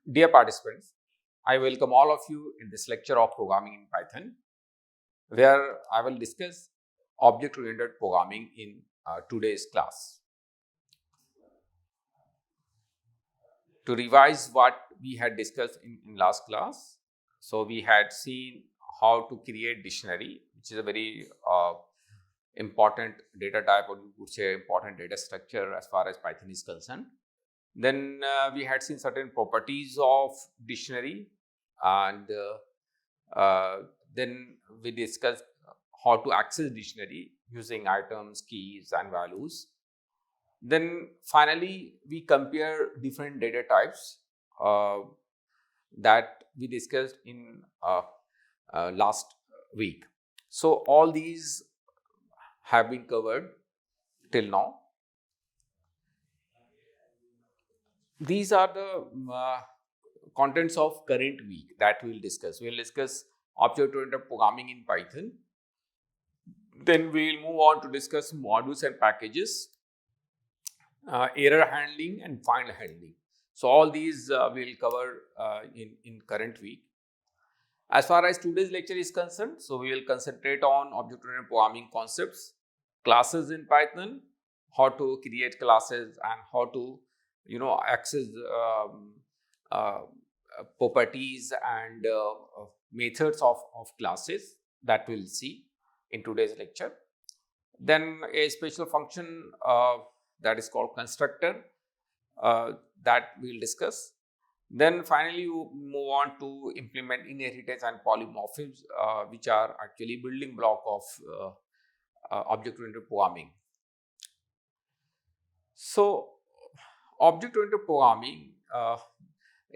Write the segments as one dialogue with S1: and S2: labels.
S1: Dear participants, I welcome all of you in this lecture of programming in Python, where I will discuss object-oriented programming in today's class. To revise what we had discussed in last class, so we had seen how to create dictionary, which is a very important data type, or you could say important data structure as far as Python is concerned. Then we had seen certain properties of dictionary, and then we discussed how to access dictionary using items, keys, and values. Then finally, we compare different data types that we discussed in last week. So all these have been covered till now. These are the contents of current week that we will discuss. We will discuss object-oriented programming in Python. Then we will move on to discuss modules and packages, error handling, and find handling. So all these we will cover in current week. As far as today's lecture is concerned, so we will concentrate on object-oriented programming concepts, classes in Python, how to create classes, and how to access properties and methods of classes that we'll see in today's lecture. Then a special function that is called constructor that we'll discuss. Then finally you move on to implement inheritance and polymorphisms, which are actually building block of object-oriented programming. So object-oriented programming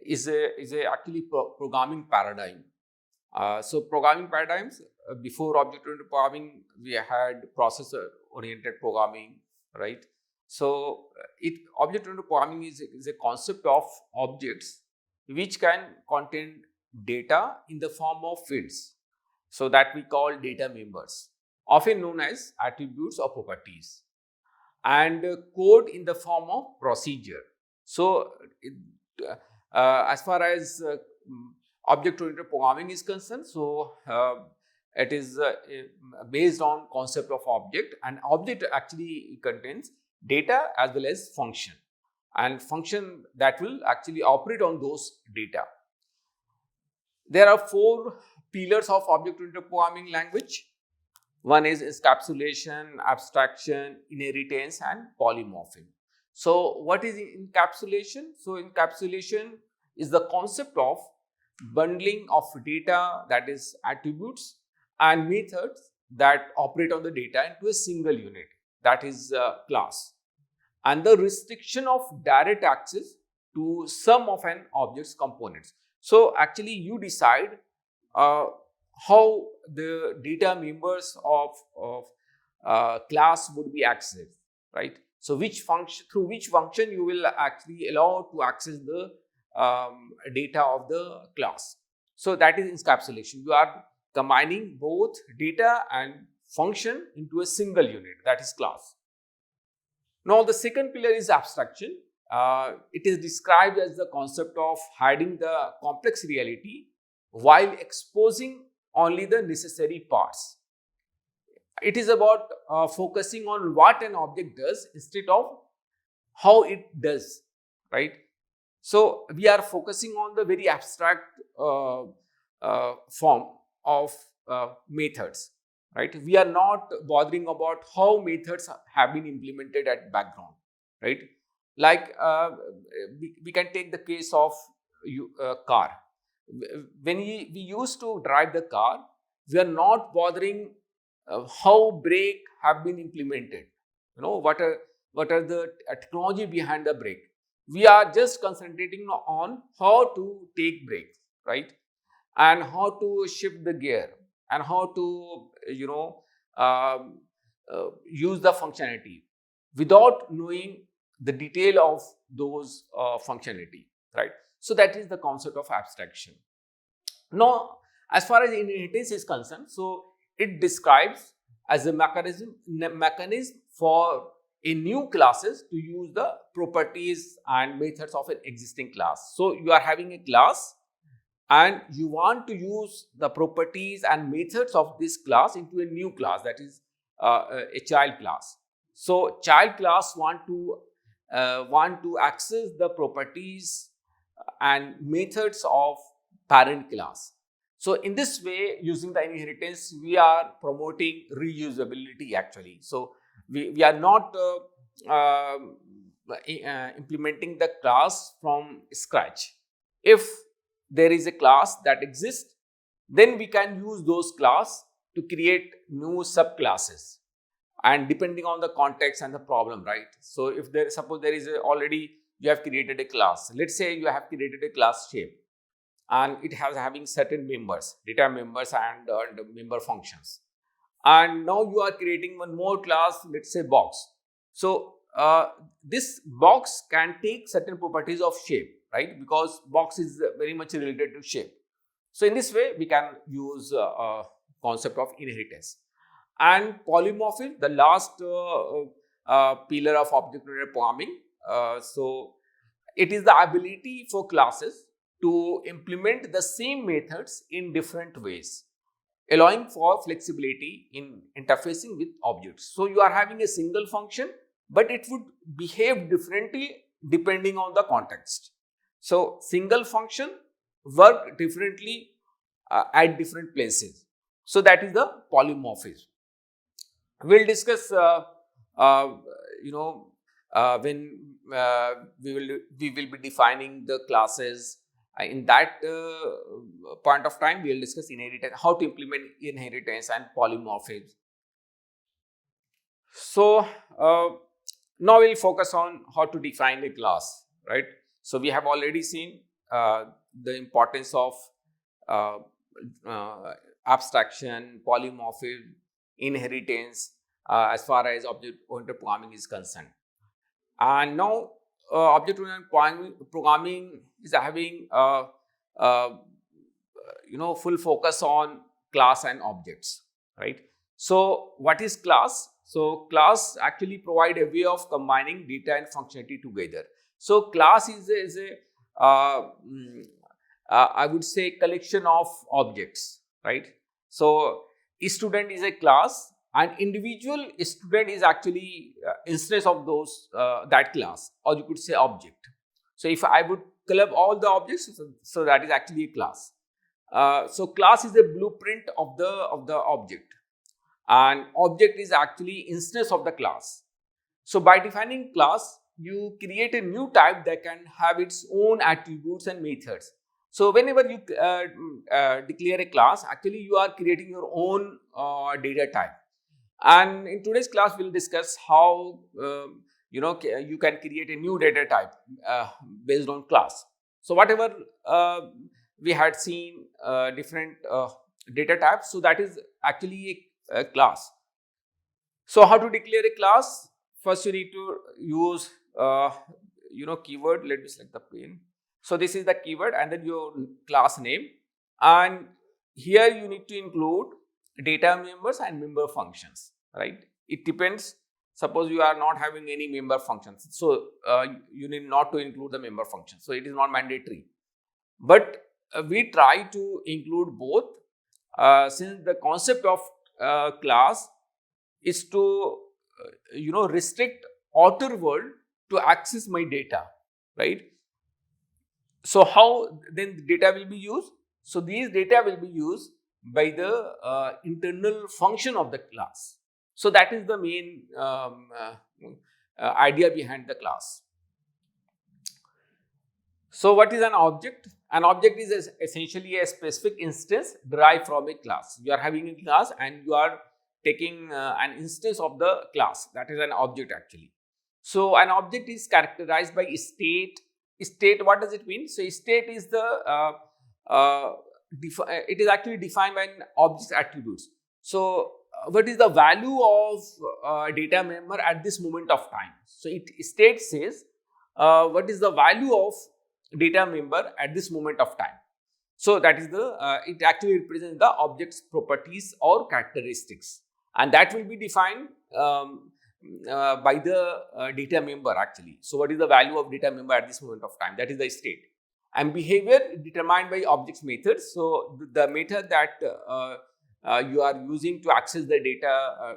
S1: is a actually programming paradigm. So programming paradigms, before object-oriented programming, we had processor-oriented programming, right? So object-oriented programming is a concept of objects which can contain data in the form of fields, so that we call data members, often known as attributes or properties, and code in the form of procedure. So as far as object-oriented programming is concerned, so it is based on concept of object, and object actually contains data as well as function, and function that will actually operate on those data. There are 4 pillars of object-oriented programming language. One is encapsulation, abstraction, inheritance, and polymorphism. So what is encapsulation? So encapsulation is the concept of bundling of data, that is attributes, and methods that operate on the data into a single unit, that is class, and the restriction of direct access to some of an object's components. So actually you decide how the data members of class would be accessed, right? So through which function you will actually allow to access the data of the class. So that is encapsulation. You are combining both data and function into a single unit, that is class. Now the second pillar is abstraction. It is described as the concept of hiding the complex reality while exposing only the necessary parts. It is about focusing on what an object does instead of how it does, right? So we are focusing on the very abstract form of methods, right? We are not bothering about how methods have been implemented at background, right? Like we can take the case of car. When we used to drive the car, we are not bothering how brake have been implemented. What are the technology behind the brake. We are just concentrating on how to take brakes, right? And how to shift the gear, and how to use the functionality without knowing the detail of those functionality, right? So that is the concept of abstraction. Now, as far as inheritance is concerned, so it describes as a mechanism for a new classes to use the properties and methods of an existing class. So you are having a class and you want to use the properties and methods of this class into a new class, that is a child class. So child class want to access the properties and methods of parent class. So in this way, using the inheritance, we are promoting reusability actually. So we are not implementing the class from scratch. If there is a class that exists, then we can use those class to create new subclasses, and depending on the context and the problem, right? So if there, suppose there is already you have created a class, let's say you have created a class shape, and it has having certain members, data members and member functions, and now you are creating one more class, let's say box. So this box can take certain properties of shape, right? Because box is very much related to shape. So in this way, we can use concept of inheritance. And polymorphism, the last pillar of object-oriented programming. So it is the ability for classes to implement the same methods in different ways, allowing for flexibility in interfacing with objects. So you are having a single function, but it would behave differently depending on the context. So single function work differently at different places. So that is the polymorphism. We'll discuss when we will be defining the classes. In that point of time, we will discuss inheritance, how to implement inheritance and polymorphism. So now we'll focus on how to define a class, right? So we have already seen the importance of abstraction, polymorphism, inheritance as far as object-oriented programming is concerned. And now object-oriented programming is having full focus on class and objects, right? So what is class? So class actually provide a way of combining data and functionality together. So class is I would say collection of objects, right? So a student is a class, and individual student is actually instance of those that class, or you could say object. So if I would club all the objects, so that is actually a class. So class is a blueprint of the object, and object is actually instance of the class. So by defining class, you create a new type that can have its own attributes and methods. So whenever you declare a class, actually you are creating your own data type. And in today's class, we'll discuss how you can create a new data type based on class. So whatever we had seen different data types, so that is actually a class. So how to declare a class? First, you need to use keyword. Let me select the pane. So this is the keyword, and then your class name, and here you need to include data members and member functions, right? It depends. Suppose you are not having any member functions, so you need not to include the member function. So it is not mandatory, but we try to include both since the concept of class is to restrict outer world to access my data, right? So how then the data will be used? So these data will be used by the internal function of the class. So that is the main idea behind the class. So what is an object? An object is essentially a specific instance derived from a class. You are having a class and you are taking an instance of the class. That is an object actually. So an object is characterized by state. State, what does it mean? So state is the it is actually defined by an object's attributes. So what is the value of data member at this moment of time? So state says what is the value of data member at this moment of time. So that is the it actually represents the object's properties or characteristics, and that will be defined by the data member actually. So what is the value of data member at this moment of time? That is the state. And behavior determined by objects methods. So the method that you are using to access the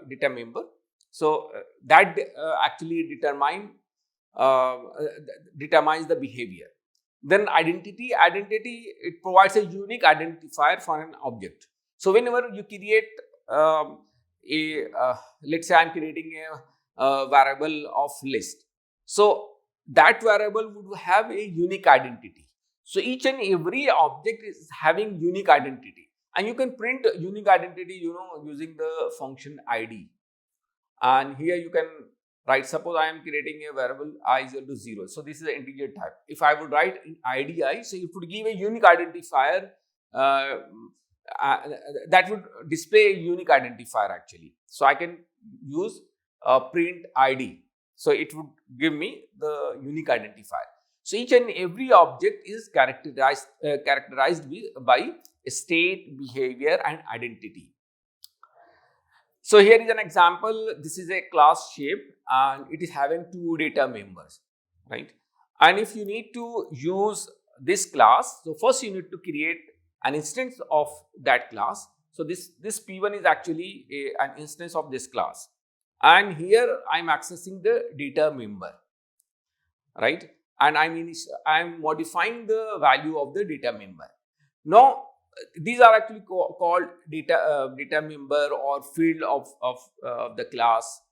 S1: data member. So that actually determines the behavior. Then identity, it provides a unique identifier for an object. So whenever you create let's say I'm creating a variable of list. So that variable would have a unique identity. So each and every object is having unique identity, and you can print unique identity, using the function id. And here you can write, suppose I am creating a variable I is equal to 0. So this is an integer type. If I would write in IDI, so it would give a unique identifier that would display a unique identifier actually. So I can use print ID. So it would give me the unique identifier. So each and every object is characterized by state, behavior, and identity. So here is an example. This is a class shape, and it is having two data members, right? And if you need to use this class, so first you need to create an instance of that class. So this P1 is actually an instance of this class, and here I am accessing the data member, right? And I'm modifying the value of the data member. Now these are actually called data member or field of the class.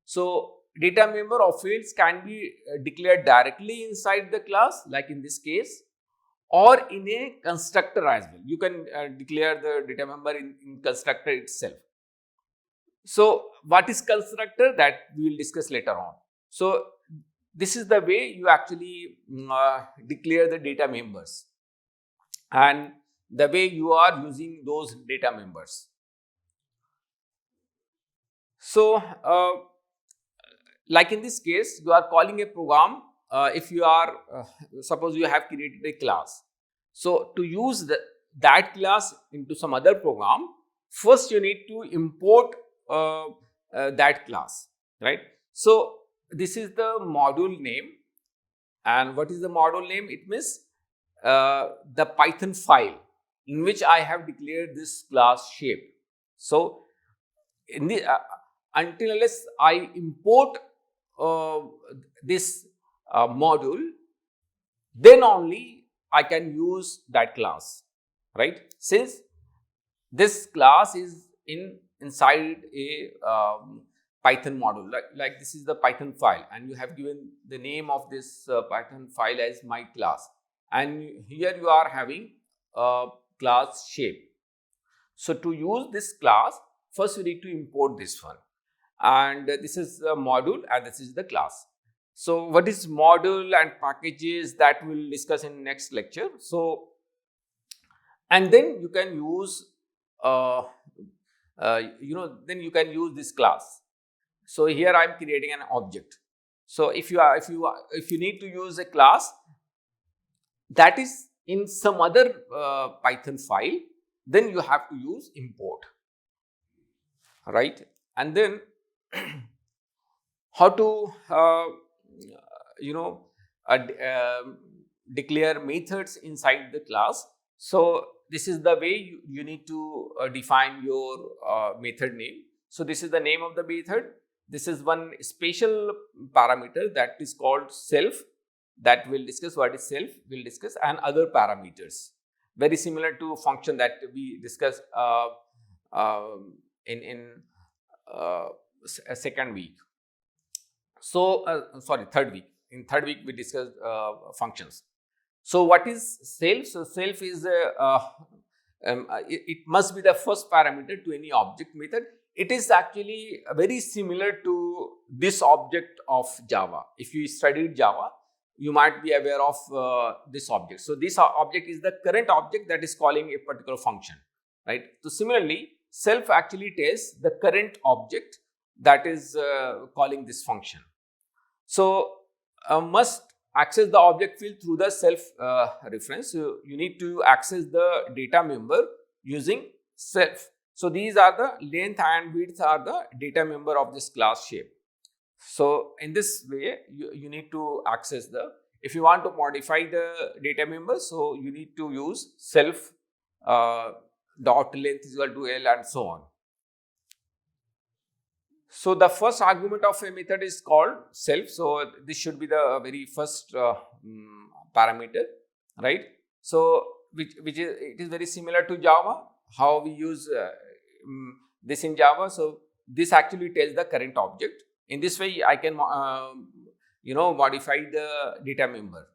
S1: So data member or fields can be declared directly inside the class, like in this case, or in a constructor as well. You can declare the data member in constructor itself. So what is constructor, that we will discuss later on. So this is the way you actually declare the data members, and the way you are using those data members. So like in this case, you are calling a program. If you are suppose you have created a class, so to use that class into some other program, first you need to import that class, right? So this is the module name. And what is the module name? It means the Python file in which I have declared this class shape. So in the until unless I import this module, then only I can use that class, right? Since this class is inside a Python module, like this is the Python file, and you have given the name of this Python file as my class, and here you are having class shape. So to use this class, first we need to import this one, and this is the module and this is the class. So what is module and packages, that we'll discuss in next lecture. So and then you can use then you can use this class. So here I am creating an object. So if you need to use a class that is in some other Python file, then you have to use import, right? And then how to declare methods inside the class. So this is the way you need to define your method name. So this is the name of the method. This is one special parameter that is called self, that we'll discuss. What is self, we'll discuss, and other parameters, very similar to function that we discussed in second week. So third week. In third week we discussed functions. So what is self? So self is it must be the first parameter to any object method. It is actually very similar to this object of Java. If you studied Java, you might be aware of this object. So this object is the current object that is calling a particular function, right? So similarly, self actually tells the current object that is calling this function. So must access the object field through the self reference. So you need to access the data member using self. So these are the length and width are the data member of this class shape. So in this way, you need to access if you want to modify the data member, so you need to use self dot length is equal to L and so on. So the first argument of a method is called self. So this should be the very first parameter, right? So which is, it is very similar to Java, how we use this in Java. So this actually tells the current object. In this way, I can modify the data member.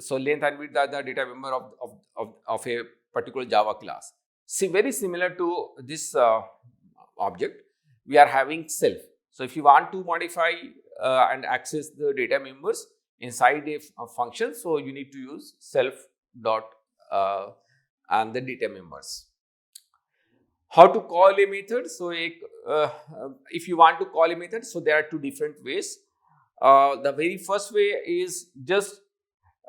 S1: So length and width are the data member of a particular Java class. See, very similar to this object, we are having self. So if you want to modify and access the data members inside a function, so you need to use self dot and the data members. How to call a method? So if you want to call a method, so there are two different ways. The very first way is just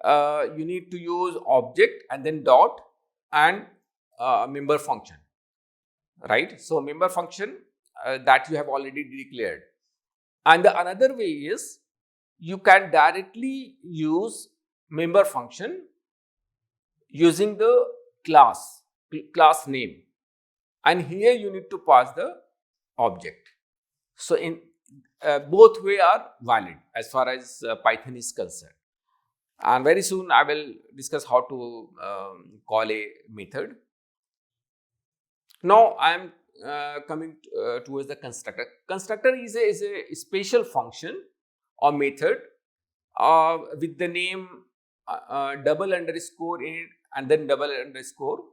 S1: you need to use object and then dot and member function, right? So member function that you have already declared. And the another way is you can directly use member function using the class name, and here you need to pass the object. So in both way are valid as far as Python is concerned. And very soon I will discuss how to call a method. Now I am coming towards the constructor. Constructor is a special function or method with the name double underscore in it and then double underscore,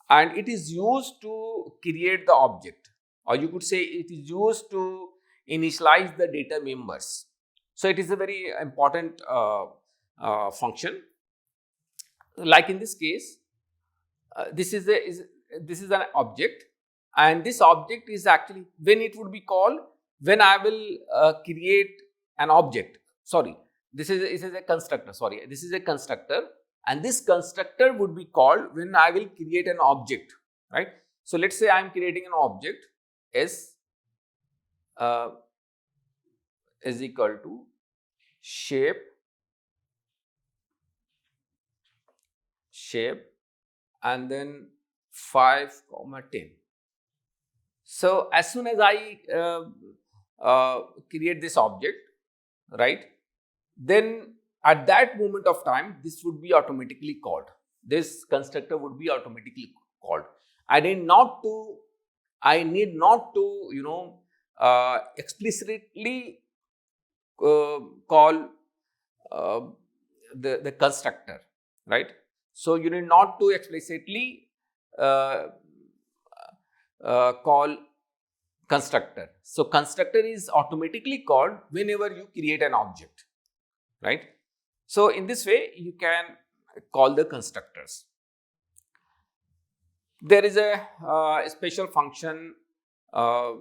S1: and it is used to create the object, or you could say it is used to initialize the data members. So it is a very important function. Like in this case, this is an object, and this object is actually when it would be called when I will create an object. Sorry, this is a constructor. Sorry, this is a constructor, and this constructor would be called when I will create an object, right? So let's say I am creating an object S is equal to shape and then 5,10. So as soon as I create this object, right, then at that moment of time this would be automatically called. This constructor would be automatically called. I need not to explicitly call the constructor, right? So you need not to explicitly call constructor. So constructor is automatically called whenever you create an object, right? So in this way you can call the constructors. There is a special function, a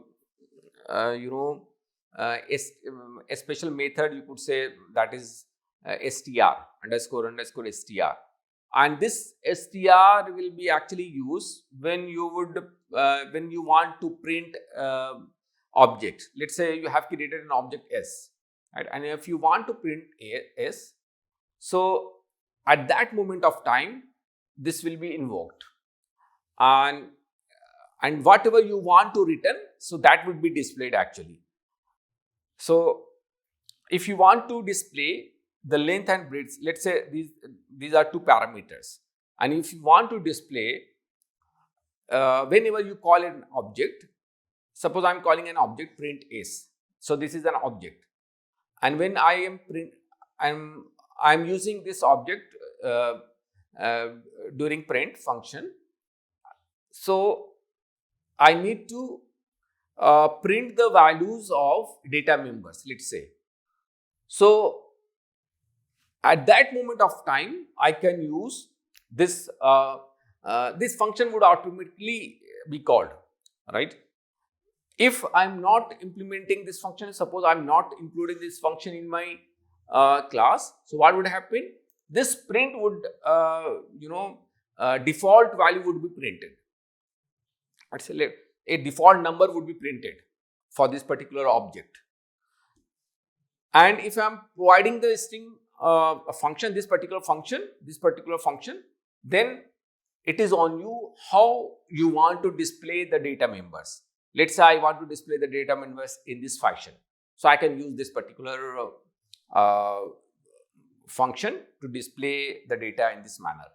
S1: special method, you could say, that is str underscore str, and this str will be actually used when you want to print objects. Let's say you have created an object S, right, and if you want to print S, so at that moment of time this will be invoked, and whatever you want to return, so that would be displayed actually. So if you want to display the length and breadth, let's say these are two parameters, and if you want to display whenever you call an object, suppose I am calling an object print S, so this is an object, and when I am using this object during print function, so I need to print the values of data members, let's say. So at that moment of time I can use this this function would automatically be called, right? If I'm not implementing this function, suppose I'm not including this function in my class, so what would happen? This print would default value would be printed. Let's say a default number would be printed for this particular object. And if I'm providing the string a function, this particular function, then it is on you how you want to display the data members. Let's say I want to display the data members in this fashion. So I can use this particular function to display the data in this manner.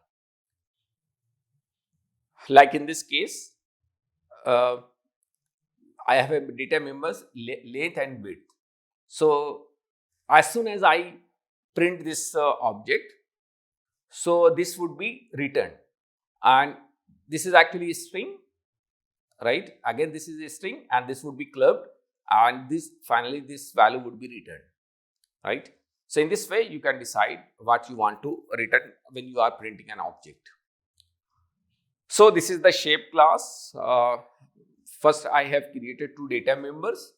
S1: Like in this case, I have a data members length and width. So as soon as I print this object, so this would be returned, and this is actually a string, right? Again, this is a string, and this would be clubbed, and this finally this value would be returned, right? So in this way, you can decide what you want to return when you are printing an object. So this is the shape class. First, I have created two data members,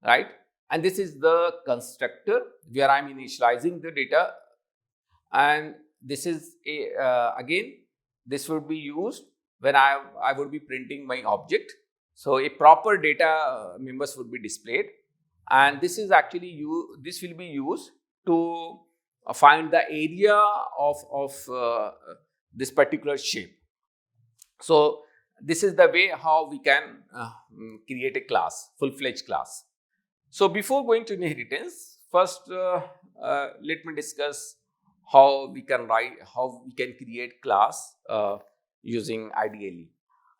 S1: right? And this is the constructor where I'm initializing the data, and this is a again this would be used when I would be printing my object. So a proper data members would be displayed, and this is actually this will be used to find the area of this particular shape. So this is the way how we can create a class, full-fledged class. So before going to inheritance, first let me discuss how we can create class using IDLE.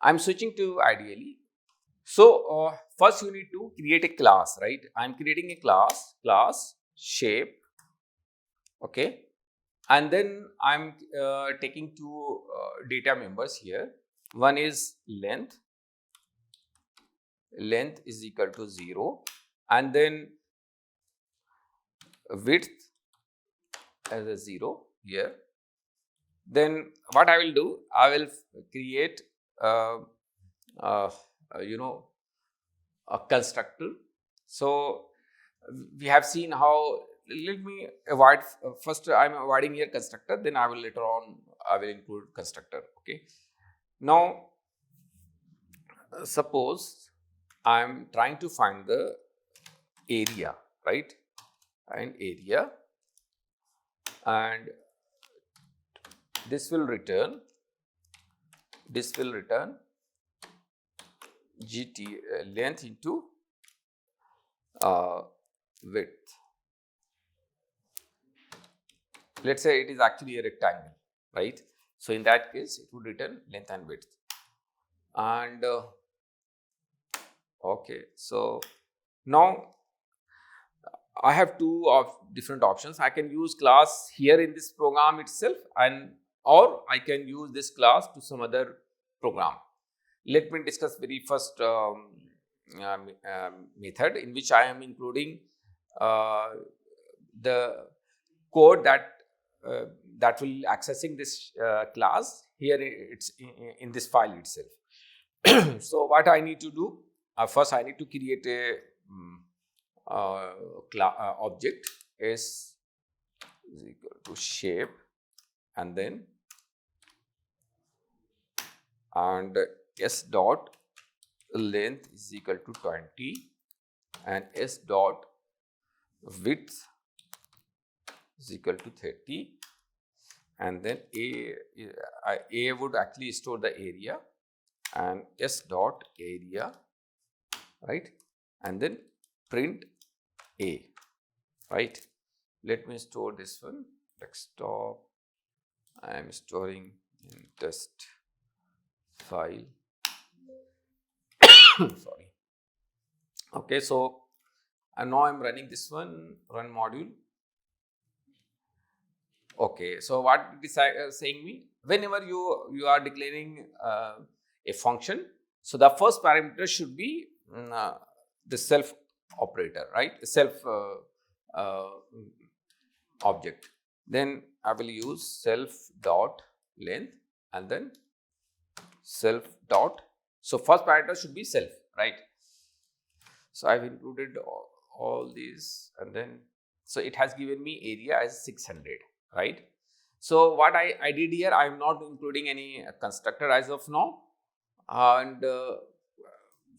S1: I'm switching to IDLE. So first you need to create a class, right? I'm creating a class shape, okay, and then I'm taking two data members here. One is length is equal to 0, and then width as a 0 here. Then what I will do, I will create a constructor. So we have seen how. Let me avoid first. I'm avoiding here constructor. Then I will later on include constructor. Okay. Now, suppose I am trying to find the area, right? And area, and this will return GT length into width. Let's say it is actually a rectangle, right? So in that case, it would return length and width. And okay, so now I have two different options. I can use class here in this program itself, or I can use this class to some other program. Let me discuss very first method in which I am including the code that will accessing this class here. It's in this file itself. So what I need to do, first I need to create a object s is equal to shape, and then s dot length is equal to 20, and s dot width is equal to 30, and then a would actually store the area, and s dot area, right, and then print a, right. Let me store this one, desktop. I am storing in test file. Sorry. Okay, so and now I'm running this one, run module. Okay, so what it is saying me, whenever you are declaring a function, so the first parameter should be the self operator, right? Self object. Then I will use self dot length, and then self dot. So first parameter should be self, right? So I've included all these, and then so it has given me area as 600, right? So what I did here, I'm not including any constructor as of now, and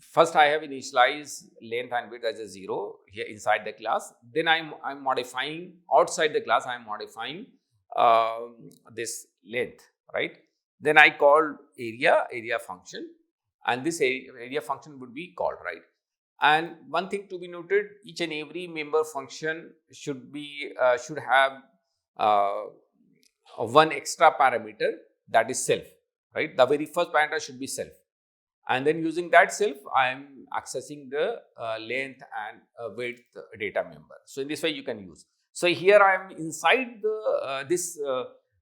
S1: first I have initialized length and width as a 0 here inside the class. Then I'm modifying outside the class. I'm modifying this length, right? Then I called area function, and this area function would be called, right? And one thing to be noted: each and every member function should be should have one extra parameter, that is self, right? The very first parameter should be self, and then using that self, I am accessing the length and width data member. So in this way, you can use. So here I am inside the this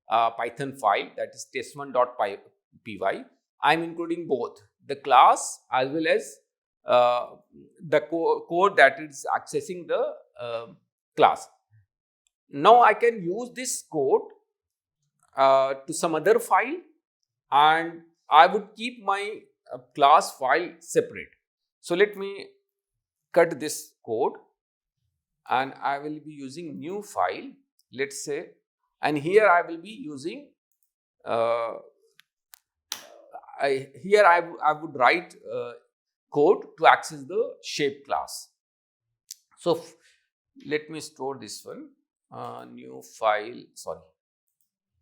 S1: Python file, that is test1.py. I am including both the class as well as the code that is accessing the class. Now I can use this code to some other file, and I would keep my class file separate. So let me cut this code, and I will be using new file, let's say, and here I will be using I would write code to access the shape class. So let me store this one, new file, sorry,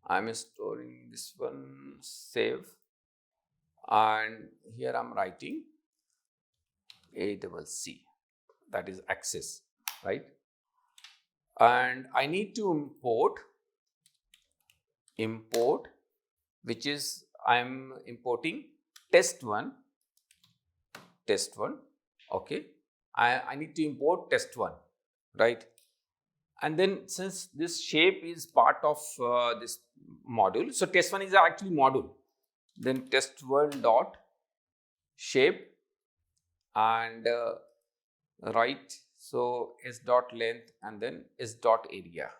S1: I am storing this one, save, and here I am writing ACC, that is access, right? And I need to import, which is I am importing test1, okay. I need to import test1, right? And then since this shape is part of this module, so test1 is actually module, then test1 dot shape and right, so s dot length and then s dot area.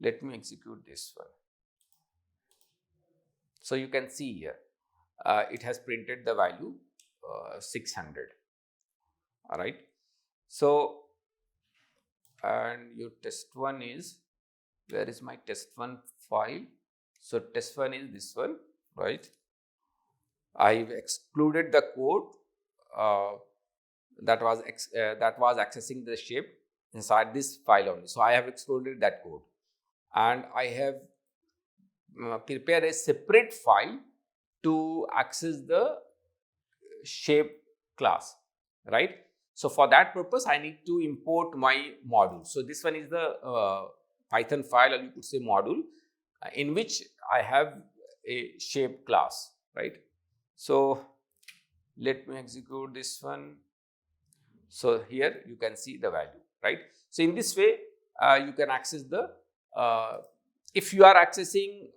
S1: Let me execute this one. So you can see here it has printed the value 600. All right. So and your test1 is, where is my test1 file? So test1 is this one, right? I've excluded the code that was accessing the shape inside this file only. So I have excluded that code, and I have prepared a separate file to access the shape class, right? So for that purpose, I need to import my module. So this one is the Python file, or you could say module, in which I have a shape class, right? So let me execute this one. So here you can see the value, right? So in this way, you can access the if you are accessing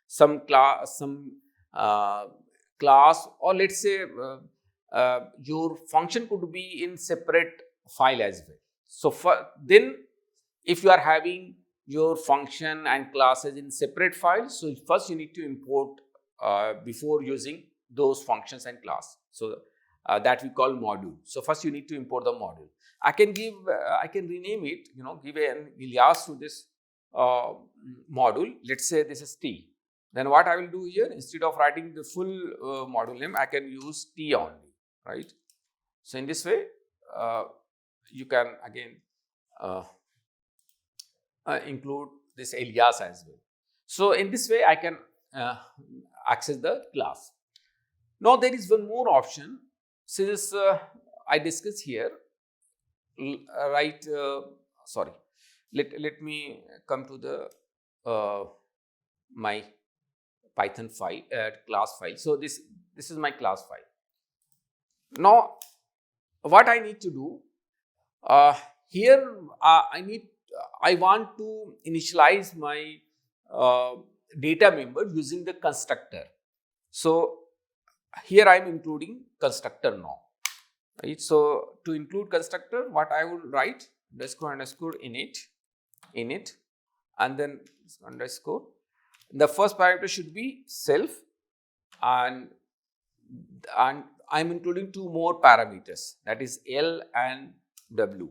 S1: some class, or let's say your function could be in separate file as well. So then if you are having your function and classes in separate files, so first you need to import before using those functions and class. So that we call module. So first you need to import the module. I can rename it, give an alias to this module. Let's say this is T. Then what I will do here, instead of writing the full module name, I can use T only, right? So in this way, you can again include this alias as well. So in this way, I can access the class. Now there is one more option. Since I discuss here, right? Sorry. Let me come to the my Python file, class file. So this is my class file. Now, what I need to do here, I want to initialize my data member using the constructor. So here I am including constructor now, right? So to include constructor, what I would write, underscore init, and then underscore. The first parameter should be self, and I'm including two more parameters, that is L and W.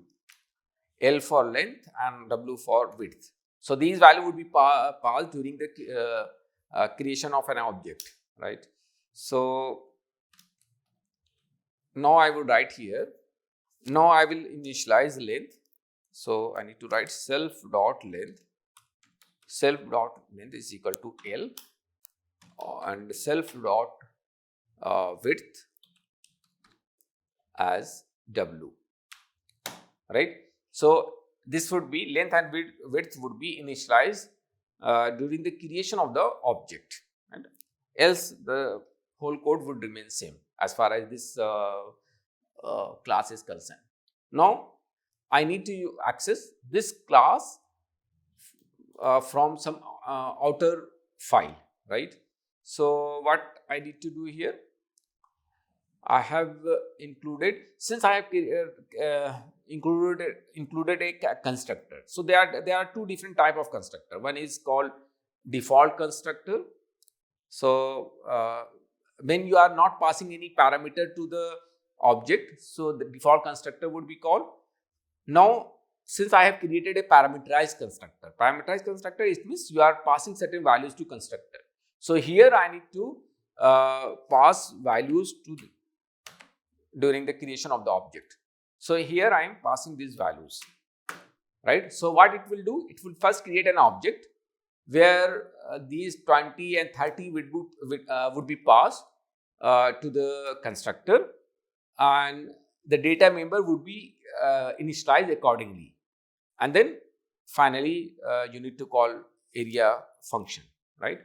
S1: L for length and W for width. So these values would be passed during the creation of an object, right? So now I would write here. Now I will initialize length. So I need to write self dot length. Self dot length is equal to L and self dot width as W, right? So this would be length and width would be initialized during the creation of the object, and else the whole code would remain same as far as this class is concerned. Now I need to access this class from some outer file, right? So what I need to do here, I have included, since I have included a constructor. So there are two different type of constructor. One is called default constructor. So when you are not passing any parameter to the object, so the default constructor would be called. Now since I have created a parameterized constructor, it means you are passing certain values to constructor. So here I need to pass values to during the creation of the object. So here I am passing these values, right? So what it will do, it will first create an object where these 20 and 30 would be passed to the constructor, and the data member would be initialized accordingly. And then finally you need to call area function, right?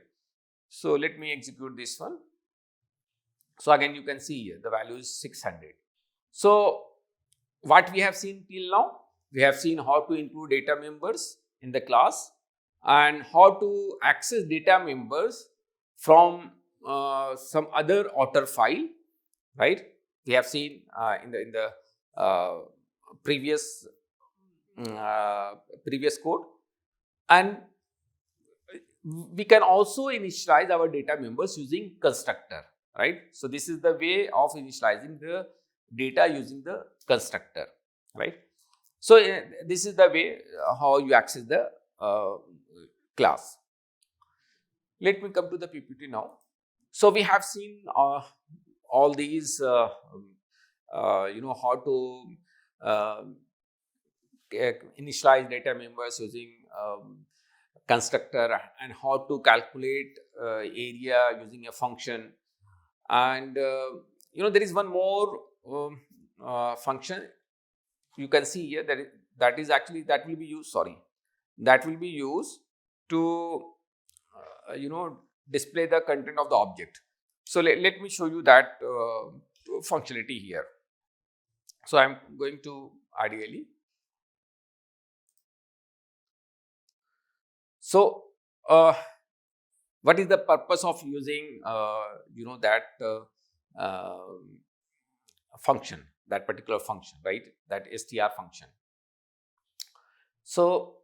S1: So let me execute this one. So again you can see here the value is 600. So what we have seen till now, we have seen how to include data members in the class and how to access data members from some other outer file, right? We have seen in the previous code, and we can also initialize our data members using constructor, right? So this is the way of initializing the data using the constructor, right? So this is the way how you access the class. Let me come to the PPT now. So we have seen all these how to initialize data members using constructor, and how to calculate area using a function. And there is one more function you can see here, that will be used to display the content of the object. So let me show you that functionality here. So I'm going to ideally. So what is the purpose of using that function, that particular function, right? That str function. So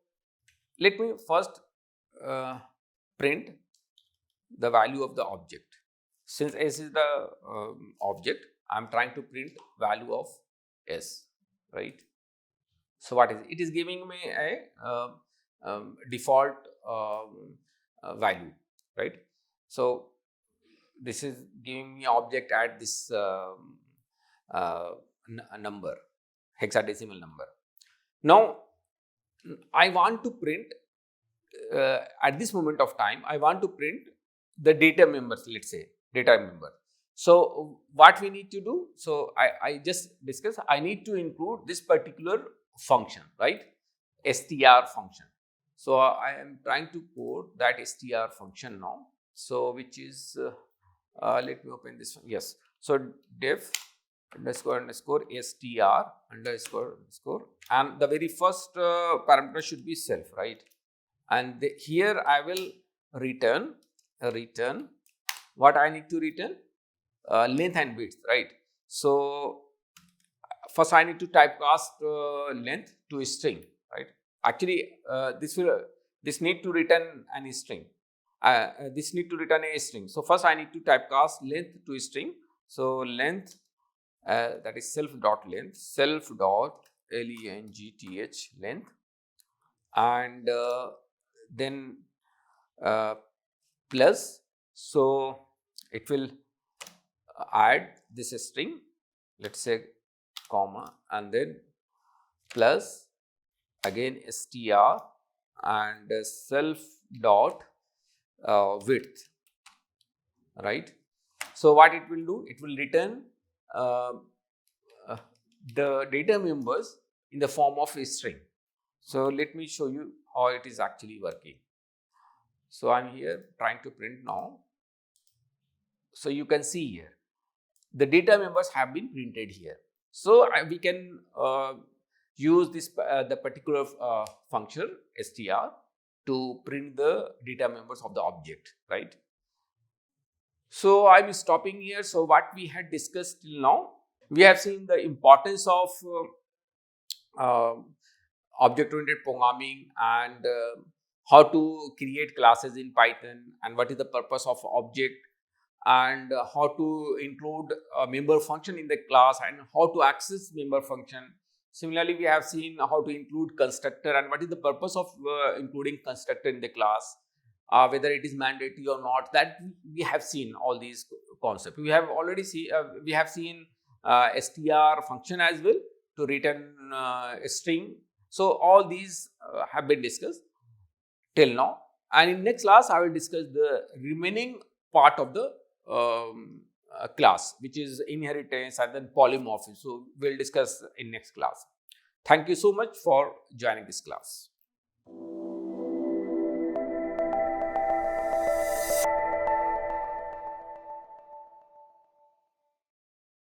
S1: let me first print the value of the object. Since s is the object, I am trying to print value of s, right? So what is it? It is giving me a default value, right? So this is giving me object at this number, hexadecimal number. Now I want to print at this moment of time, I want to print the data members, let's say data member. So what we need to do, so I just discussed, I need to include this particular function, right? str function. So I am trying to code that str function now. So which is let me open this one. Yes. So def __ str __, and the very first parameter should be self, right? And here I will return what I need to return, length and width, right? So first I need to typecast length to a string, right? Actually this need to return an string. This need to return a string. So first I need to typecast length to a string. So length that is self dot length, length, and then plus. So it will add this string let's say comma, and then plus again str and self dot width, right? So what it will do? It will return uh, uh, the data members in the form of a string. So let me show you how it is actually working. So I'm here trying to print now. So you can see here the data members have been printed here. So we can use this the particular function str to print the data members of the object, right? So I'm stopping here. So what we had discussed till now, we have seen the importance of object-oriented programming and how to create classes in Python and what is the purpose of object and how to include a member function in the class and how to access member function. Similarly, we have seen how to include constructor and what is the purpose of including constructor in the class, whether it is mandatory or not. That we have seen all these concepts. We have already we have seen str function as well to return a string. So all these have been discussed till now, and in next class I will discuss the remaining part of the class, which is inheritance and then polymorphism. So we'll discuss in next class. Thank you so much for joining this class.